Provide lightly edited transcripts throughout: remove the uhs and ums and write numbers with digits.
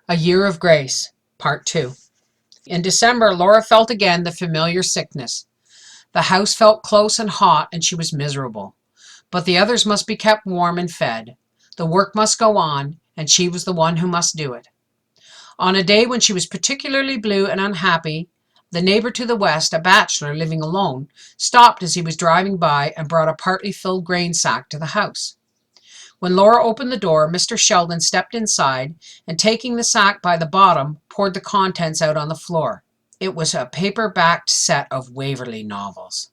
A Year of Grace, Part 2. In December, Laura felt again the familiar sickness. The house felt close and hot, and she was miserable. But the others must be kept warm and fed. The work must go on, and she was the one who must do it. On a day when she was particularly blue and unhappy, the neighbor to the west, a bachelor living alone, stopped as he was driving by and brought a partly filled grain sack to the house. When Laura opened the door, Mr. Sheldon stepped inside and, taking the sack by the bottom, poured the contents out on the floor. It was a paper-backed set of Waverley novels.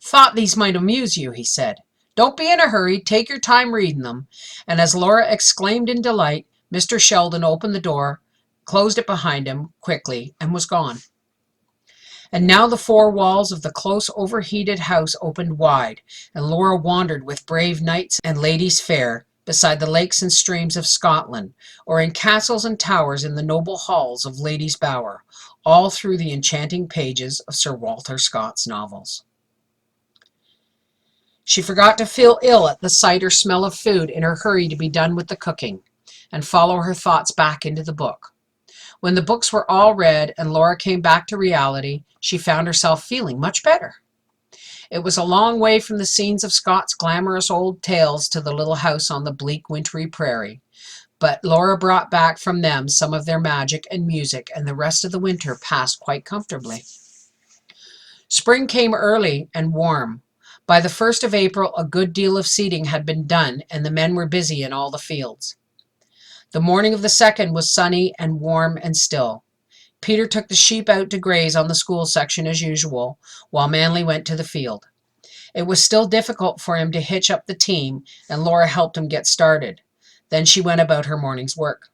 "Thought these might amuse you," he said. "Don't be in a hurry, take your time reading them." And as Laura exclaimed in delight, Mr. Sheldon opened the door, closed it behind him quickly, and was gone. And now the four walls of the close overheated house opened wide, and Laura wandered with brave knights and ladies fair beside the lakes and streams of Scotland, or in castles and towers in the noble halls of Ladies' Bower, all through the enchanting pages of Sir Walter Scott's novels. She forgot to feel ill at the sight or smell of food in her hurry to be done with the cooking, and follow her thoughts back into the book. When the books were all read and Laura came back to reality, she found herself feeling much better. It was a long way from the scenes of Scott's glamorous old tales to the little house on the bleak wintry prairie, but Laura brought back from them some of their magic and music, and the rest of the winter passed quite comfortably. Spring came early and warm. By the 1st of April, a good deal of seeding had been done, and the men were busy in all the fields. The morning of the 2nd was sunny and warm and still. Peter took the sheep out to graze on the school section as usual, while Manly went to the field. It was still difficult for him to hitch up the team, and Laura helped him get started. Then she went about her morning's work.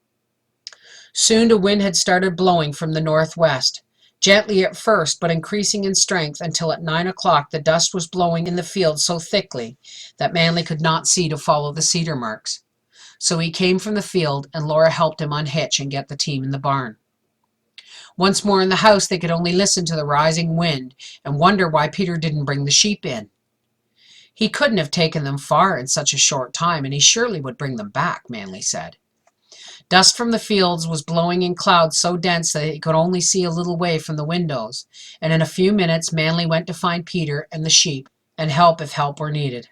Soon a wind had started blowing from the northwest, gently at first, but increasing in strength until at 9 o'clock the dust was blowing in the field so thickly that Manly could not see to follow the cedar marks. So he came from the field, and Laura helped him unhitch and get the team in the barn. Once more in the house, they could only listen to the rising wind and wonder why Peter didn't bring the sheep in. He couldn't have taken them far in such a short time, and he surely would bring them back, Manly said. Dust from the fields was blowing in clouds so dense that he could only see a little way from the windows, and in a few minutes Manly went to find Peter and the sheep, and help if help were needed.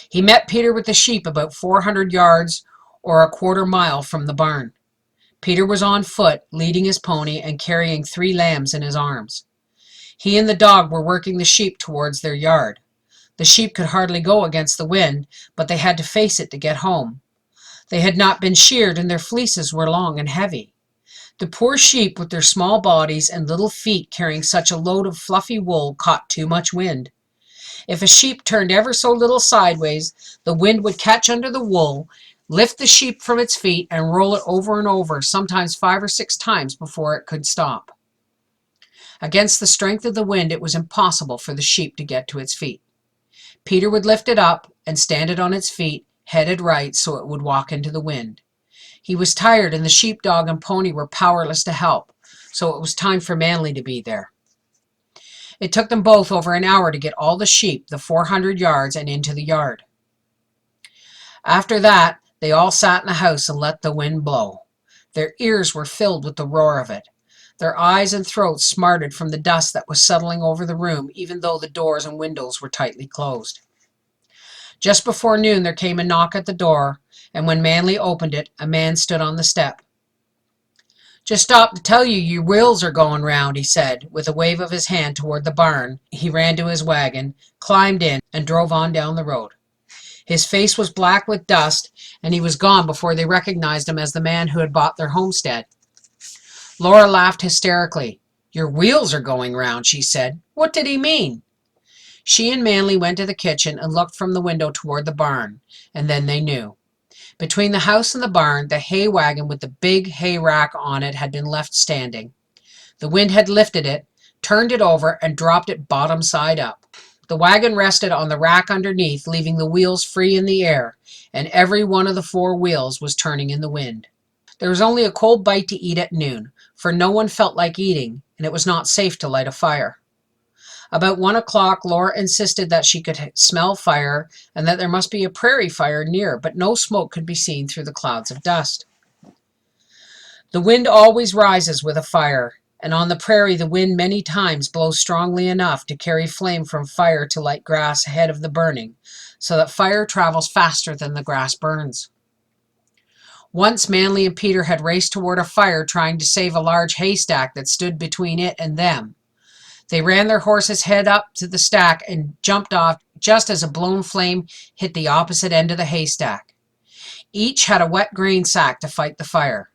He met Peter with the sheep about 400 yards or a quarter mile from the barn. Peter was on foot, leading his pony and carrying 3 lambs in his arms. He and the dog were working the sheep towards their yard. The sheep could hardly go against the wind, but they had to face it to get home. They had not been sheared, and their fleeces were long and heavy. The poor sheep, with their small bodies and little feet carrying such a load of fluffy wool, caught too much wind. If a sheep turned ever so little sideways, the wind would catch under the wool, lift the sheep from its feet, and roll it over and over, sometimes 5 or 6 times before it could stop. Against the strength of the wind, it was impossible for the sheep to get to its feet. Peter would lift it up and stand it on its feet, headed right so it would walk into the wind. He was tired, and the sheepdog and pony were powerless to help, so it was time for Manly to be there. It took them both over an hour to get all the sheep, the 400 yards, and into the yard. After that, they all sat in the house and let the wind blow. Their ears were filled with the roar of it. Their eyes and throats smarted from the dust that was settling over the room, even though the doors and windows were tightly closed. Just before noon there came a knock at the door, and when Manly opened it, a man stood on the step. "Just stopped to tell you your wheels are going round," he said, with a wave of his hand toward the barn. He ran to his wagon, climbed in, and drove on down the road. His face was black with dust, and he was gone before they recognized him as the man who had bought their homestead. Laura laughed hysterically. "Your wheels are going round," she said. "What did he mean?" She and Manly went to the kitchen and looked from the window toward the barn, and then they knew. Between the house and the barn, the hay wagon with the big hay rack on it had been left standing. The wind had lifted it, turned it over, and dropped it bottom side up. The wagon rested on the rack underneath, leaving the wheels free in the air, and every one of the 4 wheels was turning in the wind. There was only a cold bite to eat at noon, for no one felt like eating, and it was not safe to light a fire. About 1 o'clock, Laura insisted that she could smell fire and that there must be a prairie fire near, but no smoke could be seen through the clouds of dust. The wind always rises with a fire, and on the prairie the wind many times blows strongly enough to carry flame from fire to light grass ahead of the burning, so that fire travels faster than the grass burns. Once Manly and Peter had raced toward a fire trying to save a large haystack that stood between it and them. They ran their horses head up to the stack and jumped off just as a blown flame hit the opposite end of the haystack. Each had a wet grain sack to fight the fire.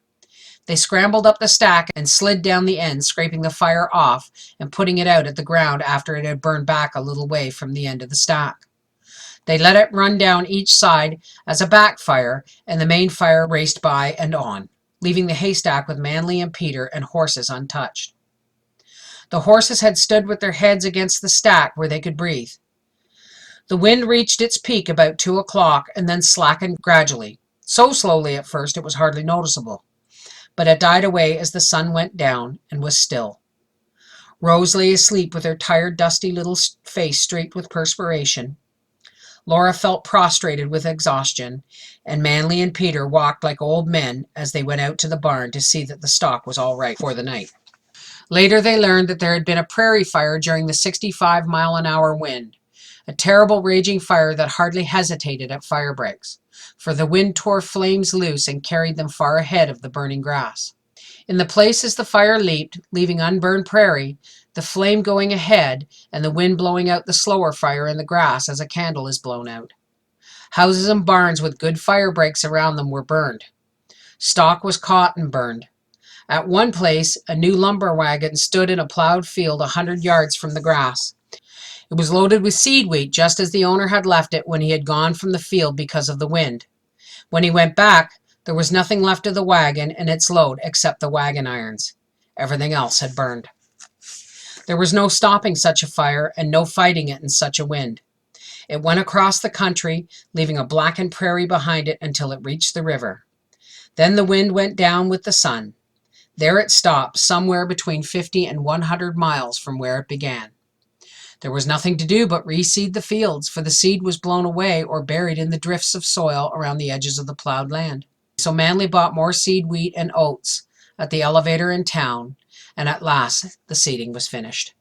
They scrambled up the stack and slid down the end, scraping the fire off and putting it out at the ground after it had burned back a little way from the end of the stack. They let it run down each side as a backfire, and the main fire raced by and on, leaving the haystack with Manly and Peter and horses untouched. The horses had stood with their heads against the stack where they could breathe. The wind reached its peak about 2 o'clock and then slackened gradually, so slowly at first it was hardly noticeable. But it died away as the sun went down and was still. Rose lay asleep with her tired, dusty little face streaked with perspiration. Laura felt prostrated with exhaustion, and Manly and Peter walked like old men as they went out to the barn to see that the stock was all right for the night. Later they learned that there had been a prairie fire during the 65-mile-an-hour wind, a terrible raging fire that hardly hesitated at fire breaks, for the wind tore flames loose and carried them far ahead of the burning grass. In the places the fire leaped, leaving unburned prairie, the flame going ahead and the wind blowing out the slower fire in the grass as a candle is blown out. Houses and barns with good fire breaks around them were burned. Stock was caught and burned. At one place, a new lumber wagon stood in a plowed field 100 yards from the grass. It was loaded with seed wheat just as the owner had left it when he had gone from the field because of the wind. When he went back, there was nothing left of the wagon and its load except the wagon irons. Everything else had burned. There was no stopping such a fire and no fighting it in such a wind. It went across the country, leaving a blackened prairie behind it until it reached the river. Then the wind went down with the sun. There it stopped, somewhere between 50 and 100 miles from where it began. There was nothing to do but reseed the fields, for the seed was blown away or buried in the drifts of soil around the edges of the plowed land. So Manly bought more seed wheat and oats at the elevator in town, and at last the seeding was finished.